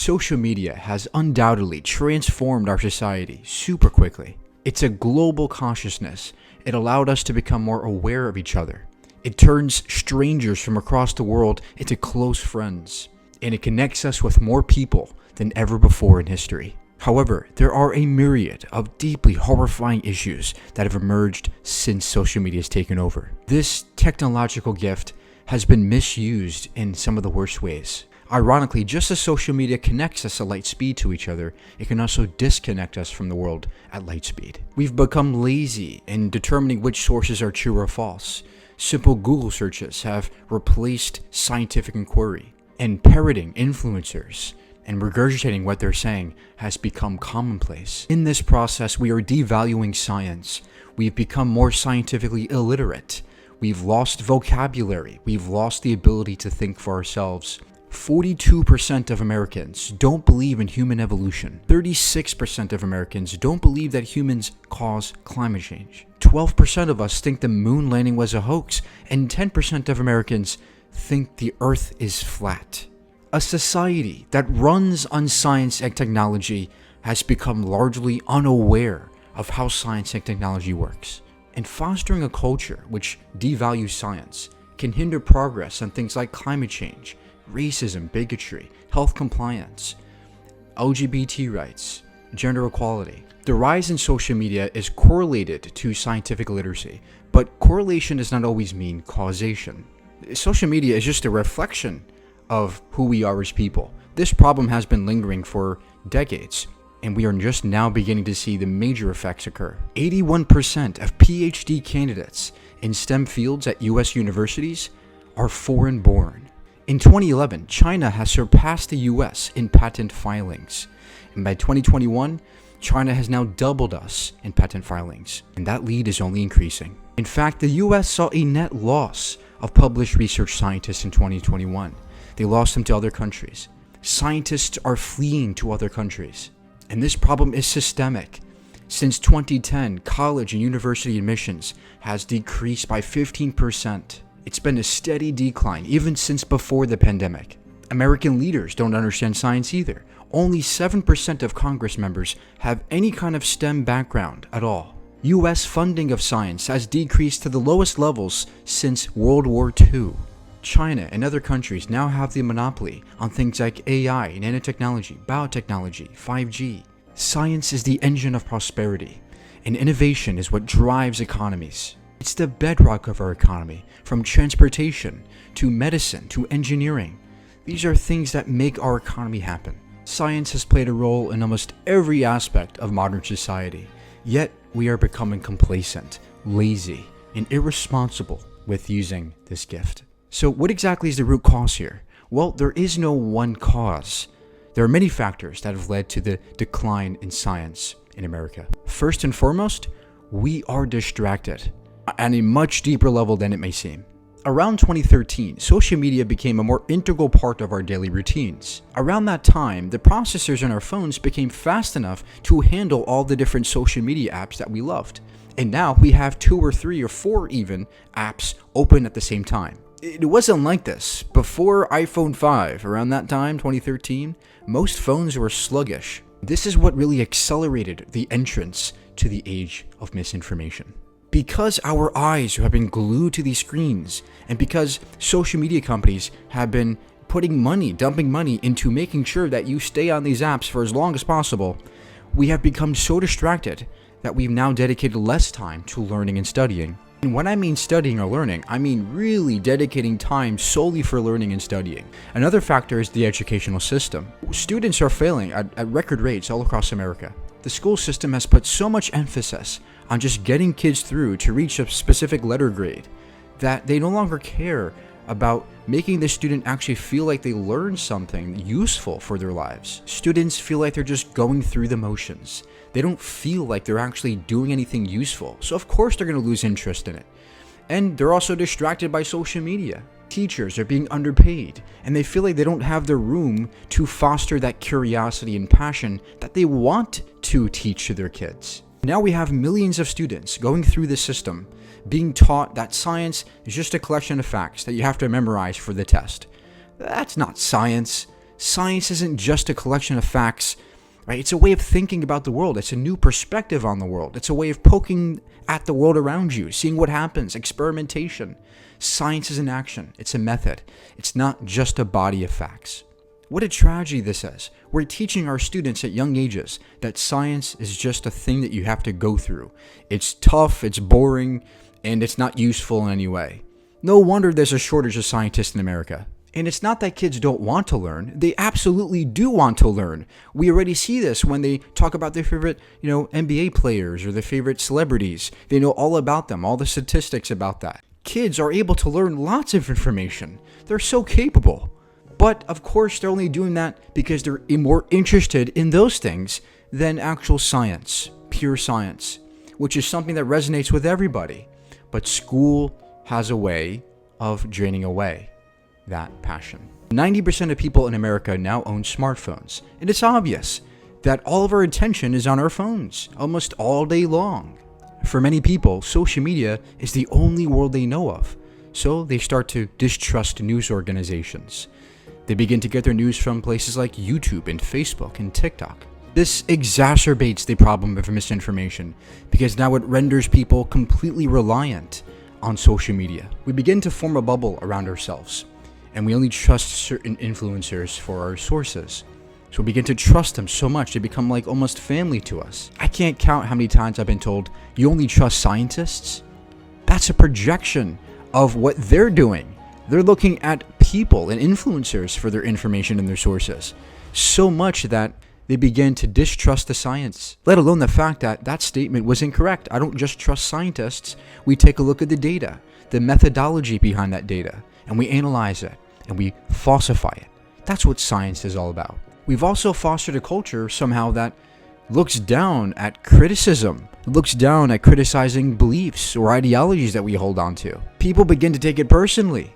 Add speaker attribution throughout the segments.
Speaker 1: Social media has undoubtedly transformed our society super quickly. It's a global consciousness. It allowed us to become more aware of each other. It turns strangers from across the world into close friends, and it connects us with more people than ever before in history. However, there are a myriad of deeply horrifying issues that have emerged since social media has taken over. This technological gift has been misused in some of the worst ways. Ironically, just as social media connects us at light speed to each other, it can also disconnect us from the world at light speed. We've become lazy in determining which sources are true or false. Simple Google searches have replaced scientific inquiry, and parroting influencers and regurgitating what they're saying has become commonplace. In this process, we are devaluing science. We've become more scientifically illiterate. We've lost vocabulary. We've lost the ability to think for ourselves. 42% of Americans don't believe in human evolution. 36% of Americans don't believe that humans cause climate change. 12% of us think the moon landing was a hoax, and 10% of Americans think the earth is flat. A society that runs on science and technology has become largely unaware of how science and technology works. And fostering a culture which devalues science can hinder progress on things like climate change, racism, bigotry, health compliance, LGBT rights, gender equality. The rise in social media is correlated to scientific literacy, but correlation does not always mean causation. Social media is just a reflection of who we are as people. This problem has been lingering for decades, and we are just now beginning to see the major effects occur. 81% of PhD candidates in STEM fields at US universities are foreign-born. In 2011, China has surpassed the US in patent filings, and by 2021, China has now doubled us in patent filings, and that lead is only increasing. In fact, the US saw a net loss of published research scientists in 2021. They lost them to other countries. Scientists are fleeing to other countries, and this problem is systemic. Since 2010, college and university admissions has decreased by 15%. It's been a steady decline even since before the pandemic. American leaders don't understand science either. Only 7% of Congress members have any kind of STEM background at all. US funding of science has decreased to the lowest levels since World War II. China and other countries now have the monopoly on things like AI, nanotechnology, biotechnology, 5G. Science is the engine of prosperity, and innovation is what drives economies. It's the bedrock of our economy, from transportation to medicine to engineering. These are things that make our economy happen. Science has played a role in almost every aspect of modern society, yet we are becoming complacent, lazy, and irresponsible with using this gift. So what exactly is the root cause here? Well, there is no one cause. There are many factors that have led to the decline in science in America. First and foremost, we are distracted at a much deeper level than it may seem. Around 2013, social media became a more integral part of our daily routines. Around that time, the processors in our phones became fast enough to handle all the different social media apps that we loved. And now we have 2 or 3 or 4 even apps open at the same time. It wasn't like this. Before iPhone 5, around that time, 2013, most phones were sluggish. This is what really accelerated the entrance to the age of misinformation. Because our eyes have been glued to these screens, and because social media companies have been dumping money into making sure that you stay on these apps for as long as possible, we have become so distracted that we've now dedicated less time to learning and studying. And when I mean studying or learning, I mean really dedicating time solely for learning and studying. Another factor is the educational system. Students are failing at record rates all across America. The school system has put so much emphasis on just getting kids through to reach a specific letter grade that they no longer care about making the student actually feel like they learned something useful for their lives. Students feel like they're just going through the motions. They don't feel like they're actually doing anything useful. So of course they're going to lose interest in it. And they're also distracted by social media. Teachers are being underpaid, and they feel like they don't have the room to foster that curiosity and passion that they want to teach to their kids. Now we have millions of students going through the system, being taught that science is just a collection of facts that you have to memorize for the test. That's not science. Science isn't just a collection of facts, right? It's a way of thinking about the world. It's a new perspective on the world. It's a way of poking at the world around you, seeing what happens, experimentation. Science is an action. It's a method. It's not just a body of facts. What a tragedy this is. We're teaching our students at young ages that science is just a thing that you have to go through. It's tough, it's boring, and it's not useful in any way. No wonder there's a shortage of scientists in America. And it's not that kids don't want to learn. They absolutely do want to learn. We already see this when they talk about their favorite, NBA players or their favorite celebrities. They know all about them, all the statistics about that. Kids are able to learn lots of information. They're so capable. But of course, they're only doing that because they're more interested in those things than actual science, pure science, which is something that resonates with everybody. But school has a way of draining away that passion. 90% of people in America now own smartphones, and it's obvious that all of our attention is on our phones almost all day long. For many people, social media is the only world they know of, so they start to distrust news organizations. They begin to get their news from places like YouTube and Facebook and TikTok. This exacerbates the problem of misinformation because now it renders people completely reliant on social media. We begin to form a bubble around ourselves, and we only trust certain influencers for our sources. So we begin to trust them so much, they become like almost family to us. I can't count how many times I've been told, you only trust scientists? That's a projection of what they're doing. They're looking at people and influencers for their information and their sources. So much that they begin to distrust the science, let alone the fact that that statement was incorrect. I don't just trust scientists. We take a look at the data, the methodology behind that data, and we analyze it, and we falsify it. That's what science is all about. We've also fostered a culture somehow that looks down at criticism, looks down at criticizing beliefs or ideologies that we hold on to. People begin to take it personally.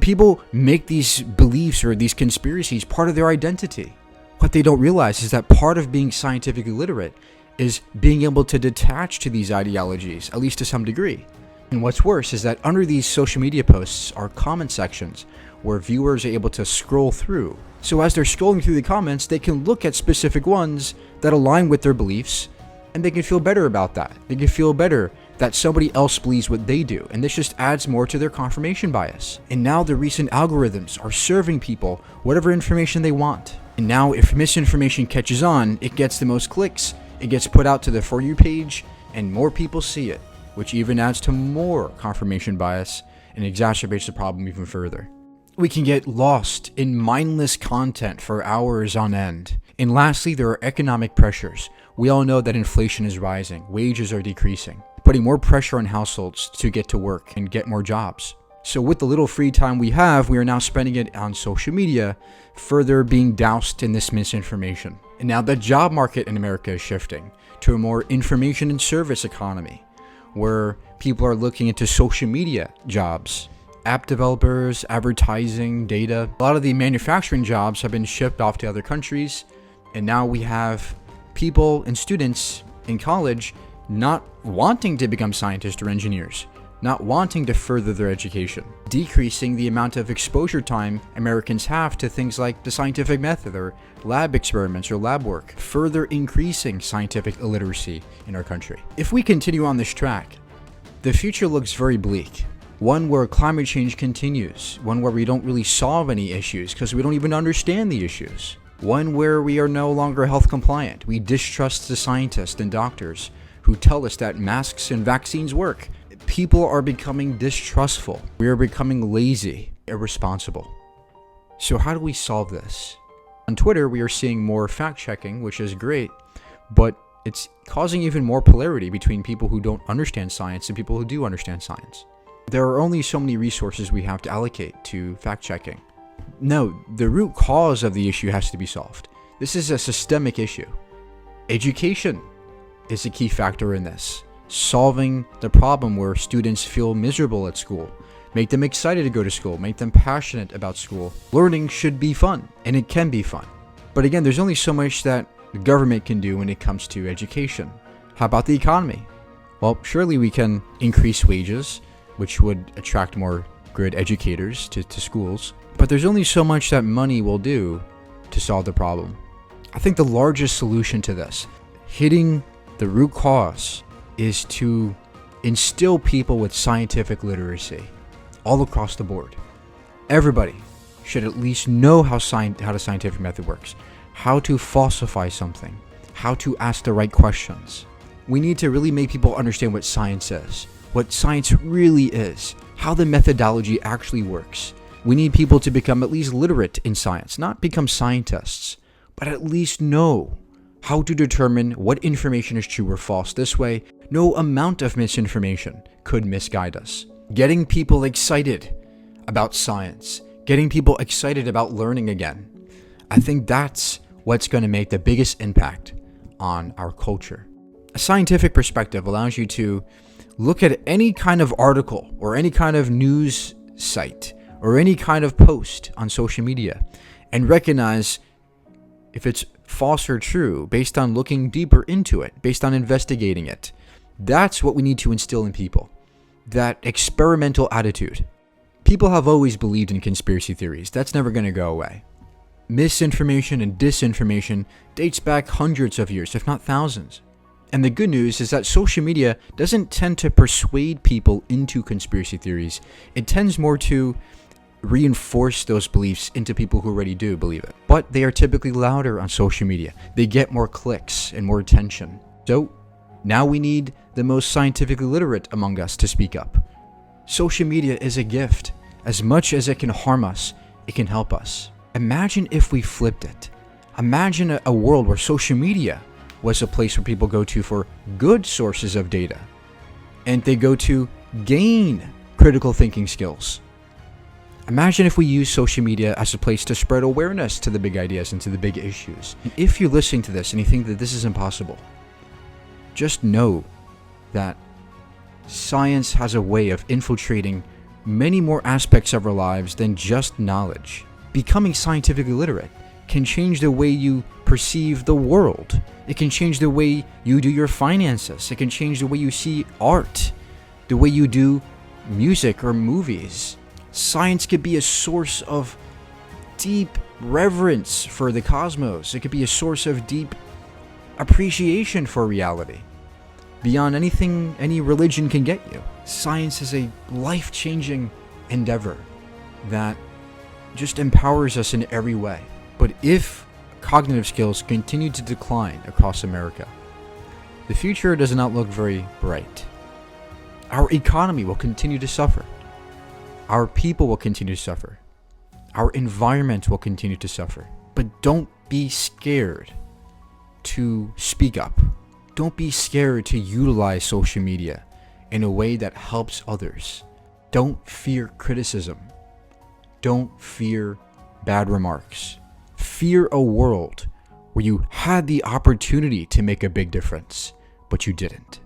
Speaker 1: People make these beliefs or these conspiracies part of their identity. What they don't realize is that part of being scientifically literate is being able to detach to these ideologies, at least to some degree. And what's worse is that under these social media posts are comment sections where viewers are able to scroll through. So as they're scrolling through the comments, they can look at specific ones that align with their beliefs, and they can feel better about that. They can feel better that somebody else believes what they do, and this just adds more to their confirmation bias. And now the recent algorithms are serving people whatever information they want. And now if misinformation catches on, it gets the most clicks, it gets put out to the For You page, and more people see it, which even adds to more confirmation bias and exacerbates the problem even further. We can get lost in mindless content for hours on end. And lastly, there are economic pressures. We all know that inflation is rising, wages are decreasing, putting more pressure on households to get to work and get more jobs. So with the little free time we have, we are now spending it on social media, further being doused in this misinformation. And now the job market in America is shifting to a more information and service economy, where people are looking into social media jobs, app developers, advertising, data. A lot of the manufacturing jobs have been shipped off to other countries, and now we have people and students in college not wanting to become scientists or engineers, not wanting to further their education, decreasing the amount of exposure time Americans have to things like the scientific method or lab experiments or lab work, further increasing scientific illiteracy in our country. If we continue on this track, the future looks very bleak. One where climate change continues, one where we don't really solve any issues because we don't even understand the issues, one where we are no longer health compliant. We distrust the scientists and doctors who tell us that masks and vaccines work. People are becoming distrustful. We are becoming lazy, irresponsible. So how do we solve this? On Twitter, we are seeing more fact-checking, which is great, but it's causing even more polarity between people who don't understand science and people who do understand science. There are only so many resources we have to allocate to fact-checking. No, the root cause of the issue has to be solved. This is a systemic issue. Education is a key factor in this. Solving the problem where students feel miserable at school. Make them excited to go to school. Make them passionate about school. Learning should be fun, and it can be fun. But again, there's only so much that the government can do when it comes to education. How about the economy? Well, surely we can increase wages, which would attract more good educators to schools. But there's only so much that money will do to solve the problem. I think the largest solution to this, hitting the root cause, is to instill people with scientific literacy all across the board. Everybody should at least know how the scientific method works, how to falsify something, how to ask the right questions. We need to really make people understand what science is, what science really is, how the methodology actually works. We need people to become at least literate in science, not become scientists, but at least know how to determine what information is true or false. This way, no amount of misinformation could misguide us. Getting people excited about science, getting people excited about learning again. I think that's what's going to make the biggest impact on our culture. A scientific perspective allows you to look at any kind of article or any kind of news site or any kind of post on social media and recognize if it's false or true based on looking deeper into it, based on investigating it. That's what we need to instill in people, that experimental attitude. People have always believed in conspiracy theories. That's never going to go away. Misinformation and disinformation dates back hundreds of years, if not thousands. And the good news is that social media doesn't tend to persuade people into conspiracy theories. It tends more to reinforce those beliefs into people who already do believe it. But they are typically louder on social media. They get more clicks and more attention. So now we need the most scientifically literate among us to speak up. Social media is a gift. As much as it can harm us, it can help us. Imagine if we flipped it. Imagine a world where social media was a place where people go to for good sources of data, and they go to gain critical thinking skills. Imagine if we use social media as a place to spread awareness to the big ideas and to the big issues. If you're listening to this and you think that this is impossible, just know that science has a way of infiltrating many more aspects of our lives than just knowledge. Becoming scientifically literate can change the way you perceive the world. It can change the way you do your finances. It can change the way you see art, the way you do music or movies. Science could be a source of deep reverence for the cosmos. It could be a source of deep appreciation for reality, beyond anything any religion can get you. Science is a life-changing endeavor that just empowers us in every way. But if cognitive skills continue to decline across America, the future does not look very bright. Our economy will continue to suffer. Our people will continue to suffer. Our environment will continue to suffer. But don't be scared to speak up. Don't be scared to utilize social media in a way that helps others. Don't fear criticism. Don't fear bad remarks. Fear a world where you had the opportunity to make a big difference, but you didn't.